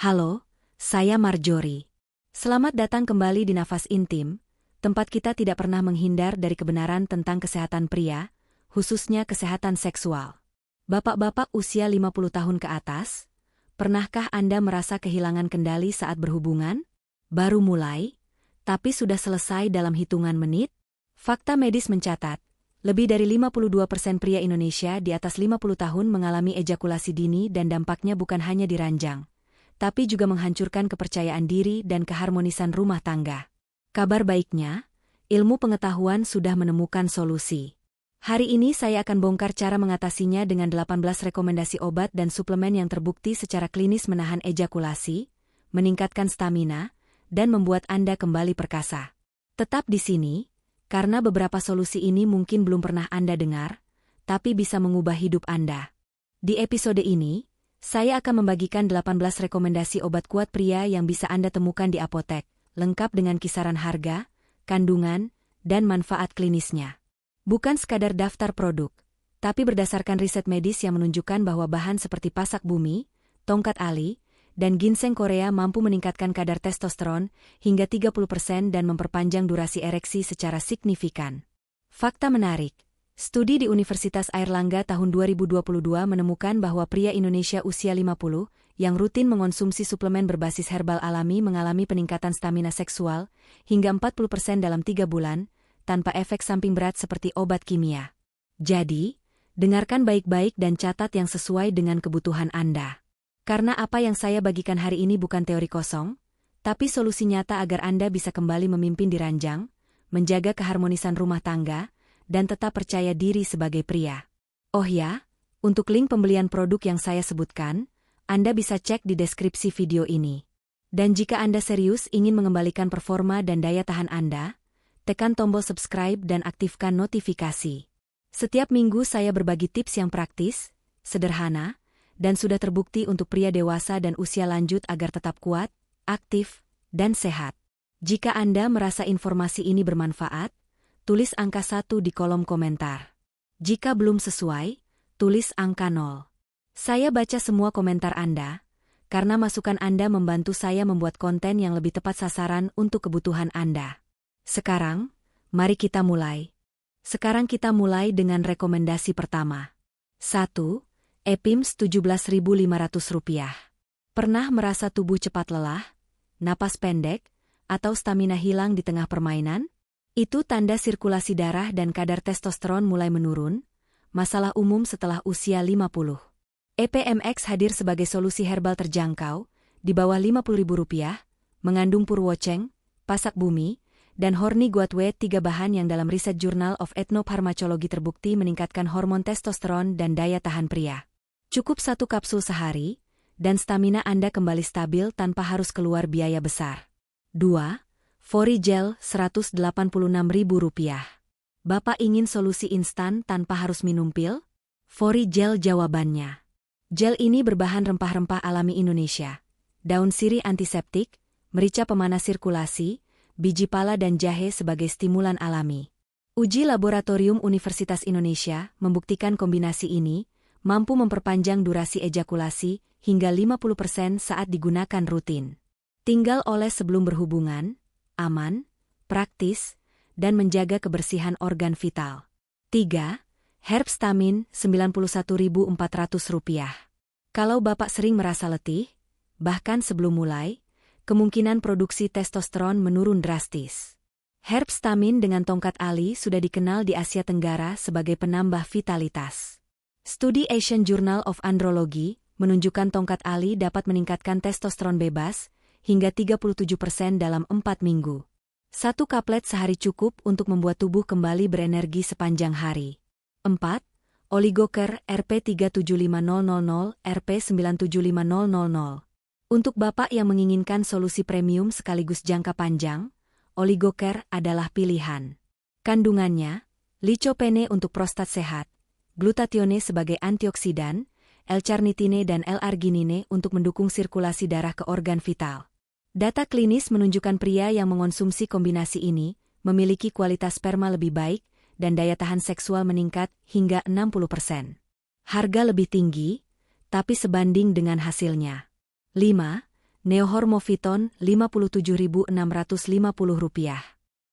Halo, saya Marjorie. Selamat datang kembali di Nafas Intim, tempat kita tidak pernah menghindar dari kebenaran tentang kesehatan pria, khususnya kesehatan seksual. Bapak-bapak usia 50 tahun ke atas, pernahkah Anda merasa kehilangan kendali saat berhubungan? Baru mulai, tapi sudah selesai dalam hitungan menit? Fakta medis mencatat, lebih dari 52% pria Indonesia di atas 50 tahun mengalami ejakulasi dini dan dampaknya bukan hanya di ranjang, tapi juga menghancurkan kepercayaan diri dan keharmonisan rumah tangga. Kabar baiknya, ilmu pengetahuan sudah menemukan solusi. Hari ini saya akan bongkar cara mengatasinya dengan 18 rekomendasi obat dan suplemen yang terbukti secara klinis menahan ejakulasi, meningkatkan stamina, dan membuat Anda kembali perkasa. Tetap di sini, karena beberapa solusi ini mungkin belum pernah Anda dengar, tapi bisa mengubah hidup Anda. Di episode ini, saya akan membagikan 18 rekomendasi obat kuat pria yang bisa Anda temukan di apotek, lengkap dengan kisaran harga, kandungan, dan manfaat klinisnya. Bukan sekadar daftar produk, tapi berdasarkan riset medis yang menunjukkan bahwa bahan seperti pasak bumi, tongkat ali, dan ginseng Korea mampu meningkatkan kadar testosteron hingga 30% dan memperpanjang durasi ereksi secara signifikan. Fakta menarik. Studi di Universitas Airlangga tahun 2022 menemukan bahwa pria Indonesia usia 50 yang rutin mengonsumsi suplemen berbasis herbal alami mengalami peningkatan stamina seksual hingga 40% dalam 3 bulan, tanpa efek samping berat seperti obat kimia. Jadi, dengarkan baik-baik dan catat yang sesuai dengan kebutuhan Anda. Karena apa yang saya bagikan hari ini bukan teori kosong, tapi solusi nyata agar Anda bisa kembali memimpin di ranjang, menjaga keharmonisan rumah tangga, dan tetap percaya diri sebagai pria. Oh ya, untuk link pembelian produk yang saya sebutkan, Anda bisa cek di deskripsi video ini. Dan jika Anda serius ingin mengembalikan performa dan daya tahan Anda, tekan tombol subscribe dan aktifkan notifikasi. Setiap minggu saya berbagi tips yang praktis, sederhana, dan sudah terbukti untuk pria dewasa dan usia lanjut agar tetap kuat, aktif, dan sehat. Jika Anda merasa informasi ini bermanfaat, tulis angka 1 di kolom komentar. Jika belum sesuai, tulis angka 0. Saya baca semua komentar Anda, karena masukan Anda membantu saya membuat konten yang lebih tepat sasaran untuk kebutuhan Anda. Sekarang, mari kita mulai. Sekarang kita mulai dengan rekomendasi pertama. 1. Epims Rp17.500. Pernah merasa tubuh cepat lelah, napas pendek, atau stamina hilang di tengah permainan? Itu tanda sirkulasi darah dan kadar testosteron mulai menurun, masalah umum setelah usia 50. EPMX hadir sebagai solusi herbal terjangkau, di bawah Rp50.000, mengandung purwoceng, pasak bumi, dan hornigoat 3 bahan yang dalam riset Journal of Ethnopharmacology terbukti meningkatkan hormon testosteron dan daya tahan pria. Cukup 1 kapsul sehari, dan stamina Anda kembali stabil tanpa harus keluar biaya besar. 2. Forigel Rp186.000. Bapak ingin solusi instan tanpa harus minum pil? Forigel jawabannya. Gel ini berbahan rempah-rempah alami Indonesia, daun sirih antiseptik, merica pemanas sirkulasi, biji pala dan jahe sebagai stimulan alami. Uji laboratorium Universitas Indonesia membuktikan kombinasi ini mampu memperpanjang durasi ejakulasi hingga 50% saat digunakan rutin. Tinggal oles sebelum berhubungan, aman, praktis, dan menjaga kebersihan organ vital. 3. Herbstamin Rp91.400. Kalau Bapak sering merasa letih, bahkan sebelum mulai, kemungkinan produksi testosteron menurun drastis. Herbstamin dengan tongkat ali sudah dikenal di Asia Tenggara sebagai penambah vitalitas. Studi Asian Journal of Andrology menunjukkan tongkat ali dapat meningkatkan testosteron bebas hingga 37% dalam 4 minggu. 1 kaplet sehari cukup untuk membuat tubuh kembali berenergi sepanjang hari. 4. Oligoker RP375000, RP975000. Untuk Bapak yang menginginkan solusi premium sekaligus jangka panjang, Oligoker adalah pilihan. Kandungannya, lycopene untuk prostat sehat, glutathione sebagai antioksidan, L-carnitine dan L-arginine untuk mendukung sirkulasi darah ke organ vital. Data klinis menunjukkan pria yang mengonsumsi kombinasi ini memiliki kualitas sperma lebih baik dan daya tahan seksual meningkat hingga 60%. Harga lebih tinggi, tapi sebanding dengan hasilnya. 5. Neohormoviton Rp57.650.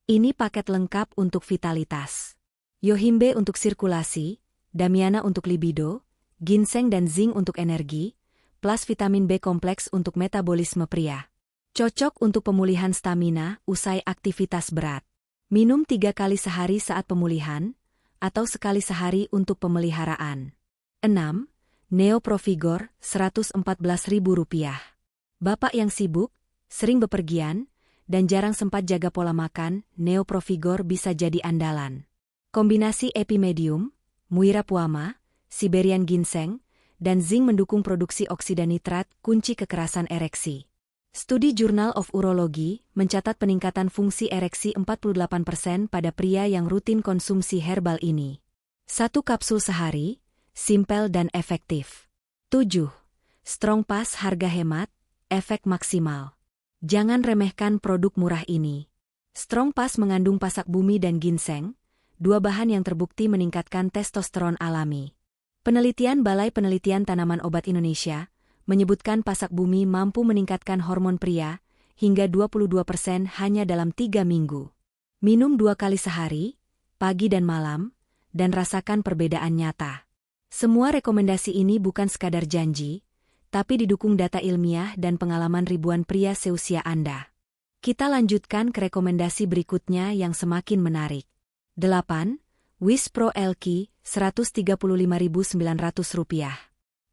Ini paket lengkap untuk vitalitas. Yohimbe untuk sirkulasi, Damiana untuk libido, ginseng dan zinc untuk energi, plus vitamin B kompleks untuk metabolisme pria. Cocok untuk pemulihan stamina usai aktivitas berat. Minum 3 kali sehari saat pemulihan, atau sekali sehari untuk pemeliharaan. 6. Neoprovigor Rp114.000. Bapak yang sibuk, sering bepergian, dan jarang sempat jaga pola makan, Neoprovigor bisa jadi andalan. Kombinasi epimedium, muira puama, Siberian ginseng, dan zinc mendukung produksi oksida nitrat, kunci kekerasan ereksi. Studi Journal of Urology mencatat peningkatan fungsi ereksi 48% pada pria yang rutin konsumsi herbal ini. 1 kapsul sehari, simpel dan efektif. 7. Strong Pass harga hemat, efek maksimal. Jangan remehkan produk murah ini. Strong Pass mengandung pasak bumi dan ginseng, 2 bahan yang terbukti meningkatkan testosteron alami. Penelitian Balai Penelitian Tanaman Obat Indonesia menyebutkan pasak bumi mampu meningkatkan hormon pria hingga 22% hanya dalam 3 minggu. Minum 2 kali sehari, pagi dan malam, dan rasakan perbedaan nyata. Semua rekomendasi ini bukan sekadar janji, tapi didukung data ilmiah dan pengalaman ribuan pria seusia Anda. Kita lanjutkan ke rekomendasi berikutnya yang semakin menarik. 8. Wis Pro Elki Rp135.900.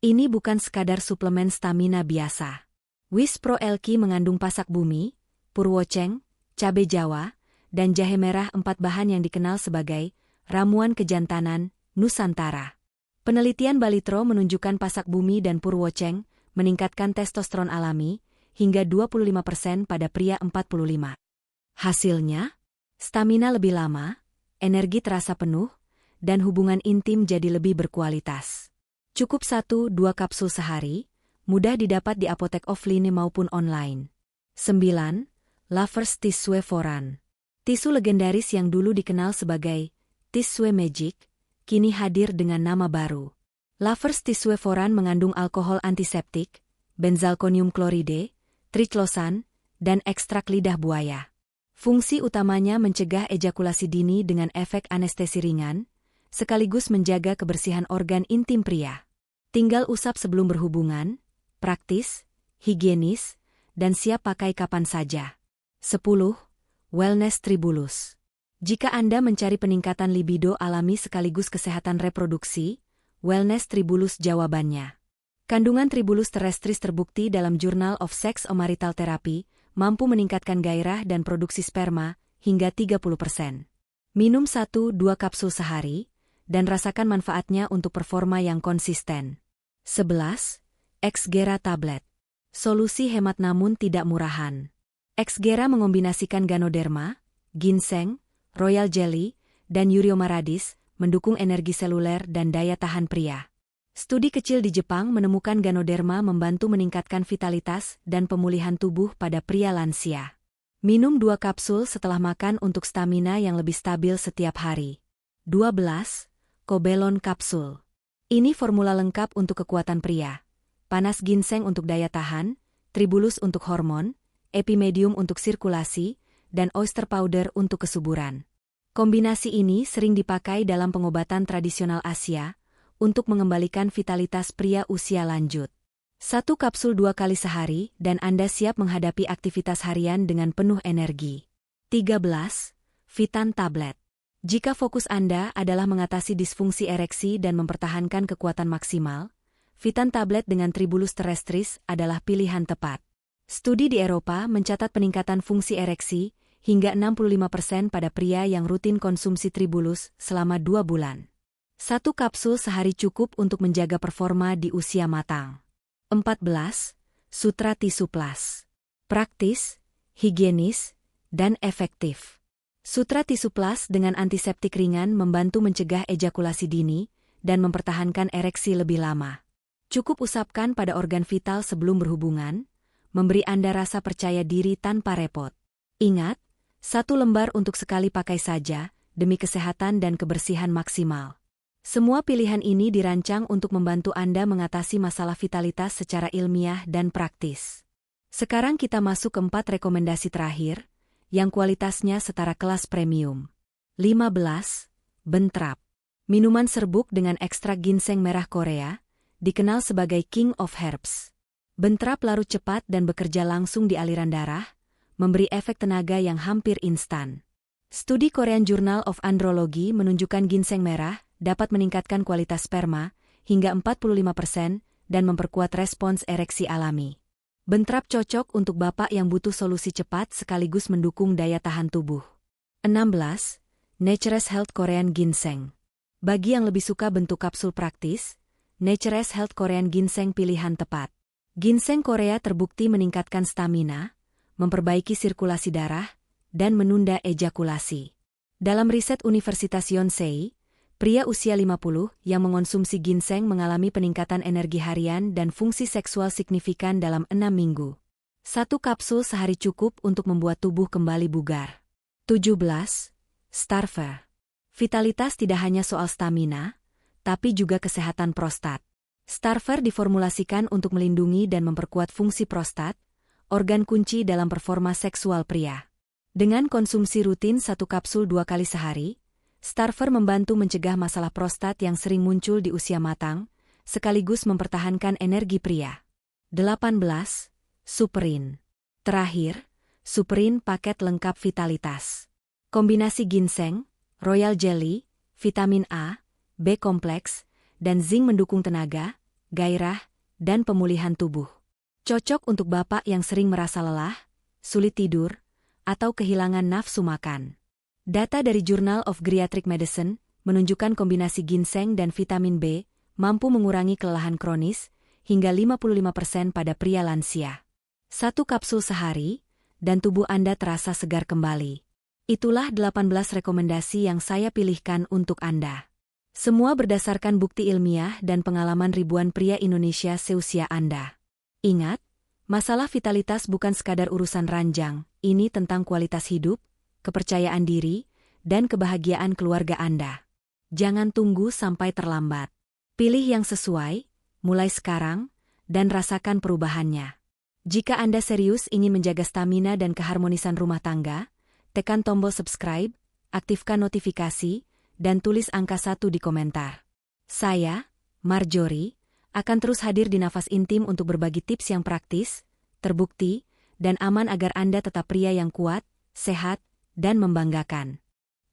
Ini bukan sekadar suplemen stamina biasa. Wis Pro Elki mengandung pasak bumi, purwoceng, cabai Jawa, dan jahe merah, 4 bahan yang dikenal sebagai ramuan kejantanan Nusantara. Penelitian Balitro menunjukkan pasak bumi dan purwoceng meningkatkan testosteron alami hingga 25% pada pria 45. Hasilnya, stamina lebih lama, energi terasa penuh, dan hubungan intim jadi lebih berkualitas. Cukup 1-2 kapsul sehari, mudah didapat di apotek offline maupun online. 9. Lovers Tissue Foran. Tisu legendaris yang dulu dikenal sebagai Tissue Magic, kini hadir dengan nama baru. Lovers Tissue Foran mengandung alkohol antiseptik, benzalkonium kloride, triclosan, dan ekstrak lidah buaya. Fungsi utamanya mencegah ejakulasi dini dengan efek anestesi ringan, sekaligus menjaga kebersihan organ intim pria. Tinggal usap sebelum berhubungan, praktis, higienis, dan siap pakai kapan saja. 10. Wellness Tribulus. Jika Anda mencari peningkatan libido alami sekaligus kesehatan reproduksi, Wellness Tribulus jawabannya. Kandungan Tribulus terrestris terbukti dalam Journal of Sex and Marital Therapy, mampu meningkatkan gairah dan produksi sperma hingga 30%. Minum 1-2 kapsul sehari, dan rasakan manfaatnya untuk performa yang konsisten. 11. Exgera Tablet. Solusi hemat namun tidak murahan. Exgera mengombinasikan Ganoderma, ginseng, royal jelly, dan Euryomaradis, mendukung energi seluler dan daya tahan pria. Studi kecil di Jepang menemukan Ganoderma membantu meningkatkan vitalitas dan pemulihan tubuh pada pria lansia. Minum 2 kapsul setelah makan untuk stamina yang lebih stabil setiap hari. 12. Kobelon Kapsul. Ini formula lengkap untuk kekuatan pria. Panas ginseng untuk daya tahan, tribulus untuk hormon, epimedium untuk sirkulasi, dan oyster powder untuk kesuburan. Kombinasi ini sering dipakai dalam pengobatan tradisional Asia untuk mengembalikan vitalitas pria usia lanjut. 1 kapsul 2 kali sehari dan Anda siap menghadapi aktivitas harian dengan penuh energi. 13. Vitan Tablet. Jika fokus Anda adalah mengatasi disfungsi ereksi dan mempertahankan kekuatan maksimal, Vitan Tablet dengan Tribulus terrestris adalah pilihan tepat. Studi di Eropa mencatat peningkatan fungsi ereksi hingga 65% pada pria yang rutin konsumsi Tribulus selama 2 bulan. 1 kapsul sehari cukup untuk menjaga performa di usia matang. 14. Sutra Tisu Plus. Praktis, higienis, dan efektif. Sutra Tisu Plus dengan antiseptik ringan membantu mencegah ejakulasi dini dan mempertahankan ereksi lebih lama. Cukup usapkan pada organ vital sebelum berhubungan, memberi Anda rasa percaya diri tanpa repot. Ingat, 1 lembar untuk sekali pakai saja, demi kesehatan dan kebersihan maksimal. Semua pilihan ini dirancang untuk membantu Anda mengatasi masalah vitalitas secara ilmiah dan praktis. Sekarang kita masuk ke 4 rekomendasi terakhir, yang kualitasnya setara kelas premium. 15. Bentrap. Minuman serbuk dengan ekstrak ginseng merah Korea, dikenal sebagai King of Herbs. Bentrap larut cepat dan bekerja langsung di aliran darah, memberi efek tenaga yang hampir instan. Studi Korean Journal of Andrology menunjukkan ginseng merah dapat meningkatkan kualitas sperma hingga 45% dan memperkuat respons ereksi alami. Bentrap cocok untuk bapak yang butuh solusi cepat sekaligus mendukung daya tahan tubuh. 16. Nature's Health Korean Ginseng. Bagi yang lebih suka bentuk kapsul praktis, Nature's Health Korean Ginseng pilihan tepat. Ginseng Korea terbukti meningkatkan stamina, memperbaiki sirkulasi darah, dan menunda ejakulasi. Dalam riset Universitas Yonsei, pria usia 50 yang mengonsumsi ginseng mengalami peningkatan energi harian dan fungsi seksual signifikan dalam 6 minggu. 1 kapsul sehari cukup untuk membuat tubuh kembali bugar. 17. Starver. Vitalitas tidak hanya soal stamina, tapi juga kesehatan prostat. Starver diformulasikan untuk melindungi dan memperkuat fungsi prostat, organ kunci dalam performa seksual pria. Dengan konsumsi rutin 1 kapsul 2 kali sehari, Starver membantu mencegah masalah prostat yang sering muncul di usia matang, sekaligus mempertahankan energi pria. 18. Superin. Terakhir, Superin paket lengkap vitalitas. Kombinasi ginseng, royal jelly, vitamin A, B kompleks, dan zinc mendukung tenaga, gairah, dan pemulihan tubuh. Cocok untuk bapak yang sering merasa lelah, sulit tidur, atau kehilangan nafsu makan. Data dari Journal of Geriatric Medicine menunjukkan kombinasi ginseng dan vitamin B mampu mengurangi kelelahan kronis hingga 55% pada pria lansia. 1 kapsul sehari, dan tubuh Anda terasa segar kembali. Itulah 18 rekomendasi yang saya pilihkan untuk Anda. Semua berdasarkan bukti ilmiah dan pengalaman ribuan pria Indonesia seusia Anda. Ingat, masalah vitalitas bukan sekadar urusan ranjang, ini tentang kualitas hidup, kepercayaan diri, dan kebahagiaan keluarga Anda. Jangan tunggu sampai terlambat. Pilih yang sesuai, mulai sekarang, dan rasakan perubahannya. Jika Anda serius ingin menjaga stamina dan keharmonisan rumah tangga, tekan tombol subscribe, aktifkan notifikasi, dan tulis angka 1 di komentar. Saya, Marjorie, akan terus hadir di Nafas Intim untuk berbagi tips yang praktis, terbukti, dan aman agar Anda tetap pria yang kuat, sehat, dan membanggakan.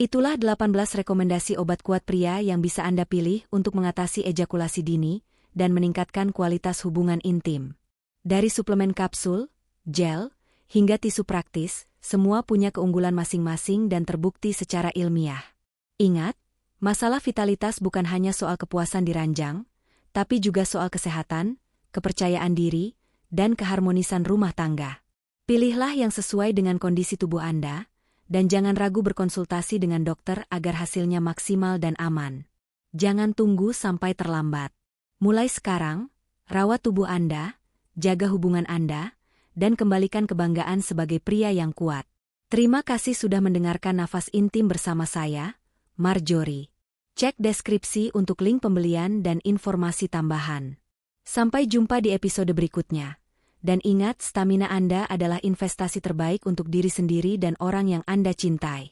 Itulah 18 rekomendasi obat kuat pria yang bisa Anda pilih untuk mengatasi ejakulasi dini dan meningkatkan kualitas hubungan intim. Dari suplemen kapsul, gel, hingga tisu praktis, semua punya keunggulan masing-masing dan terbukti secara ilmiah. Ingat, masalah vitalitas bukan hanya soal kepuasan di ranjang, tapi juga soal kesehatan, kepercayaan diri, dan keharmonisan rumah tangga. Pilihlah yang sesuai dengan kondisi tubuh Anda, dan jangan ragu berkonsultasi dengan dokter agar hasilnya maksimal dan aman. Jangan tunggu sampai terlambat. Mulai sekarang, rawat tubuh Anda, jaga hubungan Anda, dan kembalikan kebanggaan sebagai pria yang kuat. Terima kasih sudah mendengarkan Nafas Intim bersama saya, Marjorie. Cek deskripsi untuk link pembelian dan informasi tambahan. Sampai jumpa di episode berikutnya. Dan ingat, stamina Anda adalah investasi terbaik untuk diri sendiri dan orang yang Anda cintai.